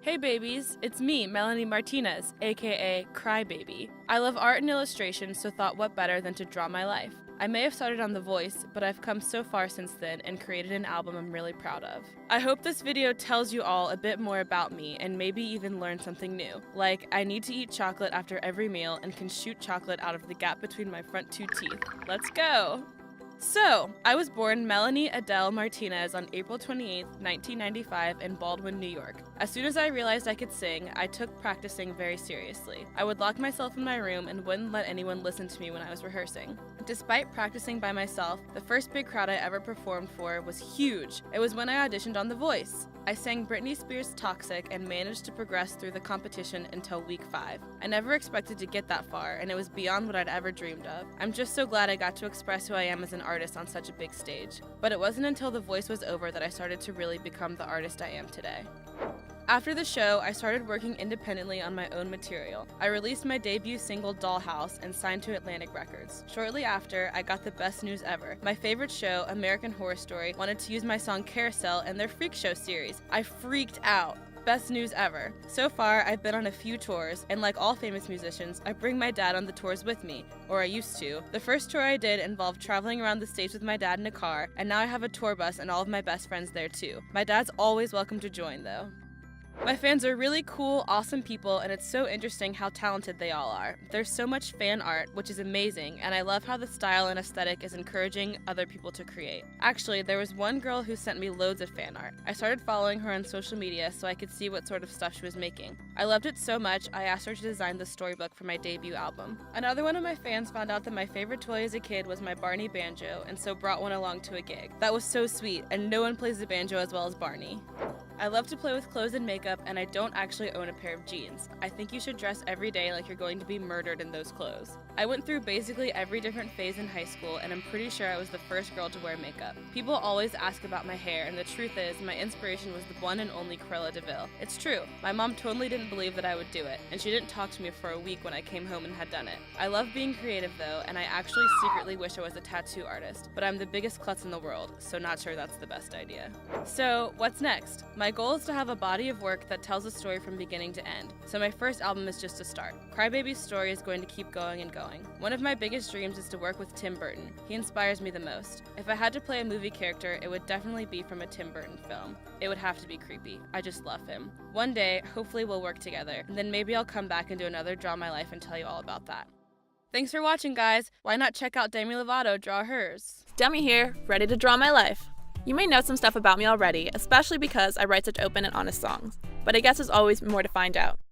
Hey babies, it's me, Melanie Martinez, aka Crybaby. I love art and illustration, so thought what better than to draw my life. I may have started on The Voice, but I've come so far since then and created an album I'm really proud of. I hope this video tells you all a bit more about me and maybe even learn something new. Like, I need to eat chocolate after every meal and can shoot chocolate out of the gap between my front two teeth. Let's go! So, I was born Melanie Adele Martinez on April 28, 1995 in Baldwin, New York. As soon as I realized I could sing, I took practicing very seriously. I would lock myself in my room and wouldn't let anyone listen to me when I was rehearsing. Despite practicing by myself, the first big crowd I ever performed for was huge. It was when I auditioned on The Voice. I sang Britney Spears' Toxic and managed to progress through the competition until week 5. I never expected to get that far, and it was beyond what I'd ever dreamed of. I'm just so glad I got to express who I am as an artist on such a big stage. But it wasn't until The Voice was over that I started to really become the artist I am today. After the show, I started working independently on my own material. I released my debut single, Dollhouse, and signed to Atlantic Records. Shortly after, I got the best news ever. My favorite show, American Horror Story, wanted to use my song Carousel in their Freak Show series. I freaked out. Best news ever. So far, I've been on a few tours, and like all famous musicians, I bring my dad on the tours with me, or I used to. The first tour I did involved traveling around the States with my dad in a car, and now I have a tour bus and all of my best friends there too. My dad's always welcome to join though. My fans are really cool, awesome people, and it's so interesting how talented they all are. There's so much fan art, which is amazing, and I love how the style and aesthetic is encouraging other people to create. Actually, there was one girl who sent me loads of fan art. I started following her on social media so I could see what sort of stuff she was making. I loved it so much, I asked her to design the storybook for my debut album. Another one of my fans found out that my favorite toy as a kid was my Barney banjo, and so brought one along to a gig. That was so sweet, and no one plays the banjo as well as Barney. I love to play with clothes and makeup, and I don't actually own a pair of jeans. I think you should dress every day like you're going to be murdered in those clothes. I went through basically every different phase in high school, and I'm pretty sure I was the first girl to wear makeup. People always ask about my hair, and the truth is, my inspiration was the one and only Cruella de Vil. It's true. My mom totally didn't believe that I would do it, and she didn't talk to me for a week when I came home and had done it. I love being creative though, and I actually secretly wish I was a tattoo artist, but I'm the biggest klutz in the world, so not sure that's the best idea. So, what's next? My goal is to have a body of work that tells a story from beginning to end, so my first album is just a start. Crybaby's story is going to keep going and going. One of my biggest dreams is to work with Tim Burton. He inspires me the most. If I had to play a movie character, it would definitely be from a Tim Burton film. It would have to be creepy. I just love him. One day, hopefully we'll work together, and then maybe I'll come back and do another Draw My Life and tell you all about that. Thanks for watching, guys. Why not check out Demi Lovato draw hers? Demi here, ready to draw my life. You may know some stuff about me already, especially because I write such open and honest songs, but I guess there's always more to find out.